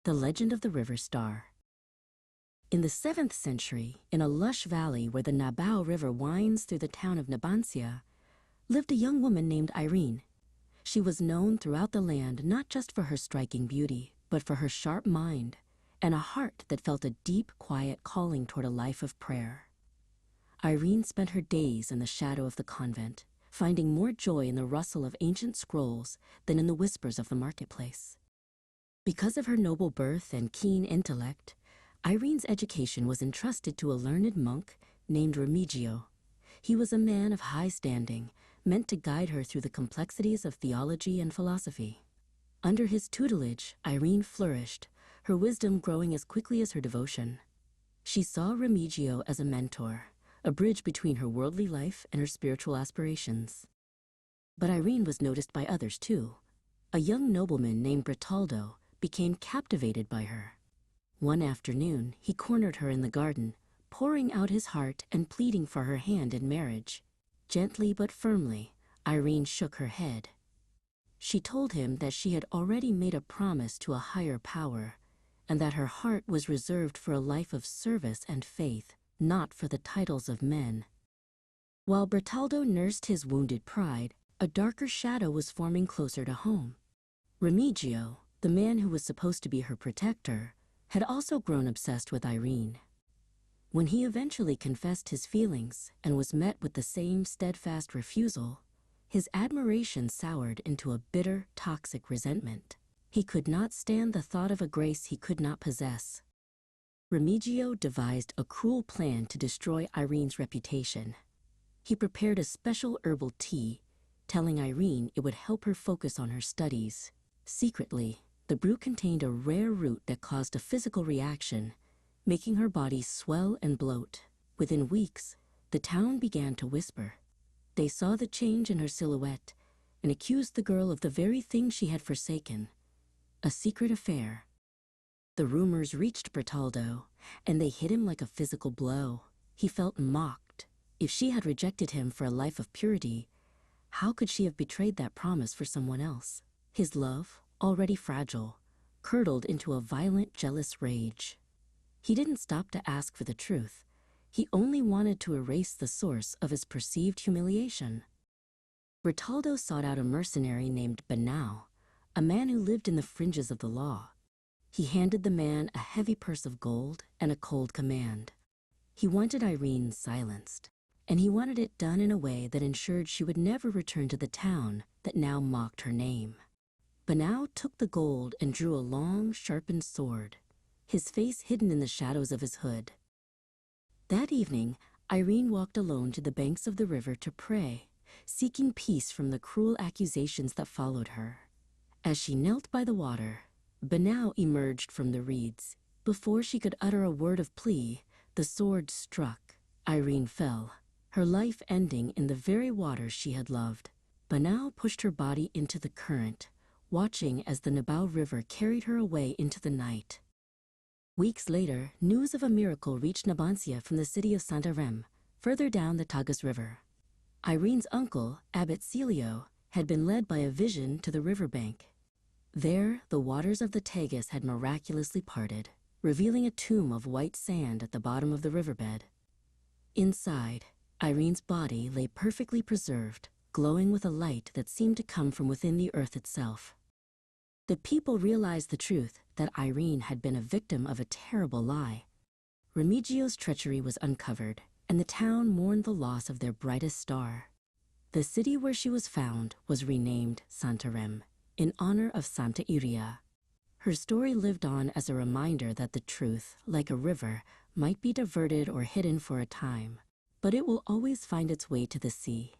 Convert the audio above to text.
The Legend of the River Star. In the 7th century, in a lush valley where the Nabao River winds through the town of Nabancia, lived a young woman named Irene. She was known throughout the land not just for her striking beauty, but for her sharp mind and a heart that felt a deep, quiet calling toward a life of prayer. Irene spent her days in the shadow of the convent, finding more joy in the rustle of ancient scrolls than in the whispers of the marketplace. Because of her noble birth and keen intellect, Irene's education was entrusted to a learned monk named Remigio. He was a man of high standing, meant to guide her through the complexities of theology and philosophy. Under his tutelage, Irene flourished, her wisdom growing as quickly as her devotion. She saw Remigio as a mentor, a bridge between her worldly life and her spiritual aspirations. But Irene was noticed by others too. A young nobleman named Bertaldo became captivated by her. One afternoon, he cornered her in the garden, pouring out his heart and pleading for her hand in marriage. Gently but firmly, Irene shook her head. She told him that she had already made a promise to a higher power, and that her heart was reserved for a life of service and faith, not for the titles of men. While Bertaldo nursed his wounded pride, a darker shadow was forming closer to home. Remigio, the man who was supposed to be her protector, had also grown obsessed with Irene. When he eventually confessed his feelings and was met with the same steadfast refusal, his admiration soured into a bitter, toxic resentment. He could not stand the thought of a grace he could not possess. Remigio devised a cruel plan to destroy Irene's reputation. He prepared a special herbal tea, telling Irene it would help her focus on her studies. Secretly, the brew contained a rare root that caused a physical reaction, making her body swell and bloat. Within weeks, the town began to whisper. They saw the change in her silhouette and accused the girl of the very thing she had forsaken, a secret affair. The rumors reached Bertaldo, and they hit him like a physical blow. He felt mocked. If she had rejected him for a life of purity, how could she have betrayed that promise for someone else? His love, already fragile, curdled into a violent, jealous rage. He didn't stop to ask for the truth. He only wanted to erase the source of his perceived humiliation. Bertaldo sought out a mercenary named Banao, a man who lived in the fringes of the law. He handed the man a heavy purse of gold and a cold command. He wanted Irene silenced, and he wanted it done in a way that ensured she would never return to the town that now mocked her name. Banao took the gold and drew a long, sharpened sword, his face hidden in the shadows of his hood. That evening, Irene walked alone to the banks of the river to pray, seeking peace from the cruel accusations that followed her. As she knelt by the water, Banao emerged from the reeds. Before she could utter a word of plea, the sword struck. Irene fell, her life ending in the very water she had loved. Banao pushed her body into the current, watching as the Nabao River carried her away into the night. Weeks later, news of a miracle reached Nabancia from the city of Santarem, further down the Tagus River. Irene's uncle, Abbot Celio, had been led by a vision to the riverbank. There, the waters of the Tagus had miraculously parted, revealing a tomb of white sand at the bottom of the riverbed. Inside, Irene's body lay perfectly preserved, glowing with a light that seemed to come from within the earth itself. The people realized the truth that Irene had been a victim of a terrible lie. Remigio's treachery was uncovered, and the town mourned the loss of their brightest star. The city where she was found was renamed Santarem, in honor of Santa Iria. Her story lived on as a reminder that the truth, like a river, might be diverted or hidden for a time, but it will always find its way to the sea.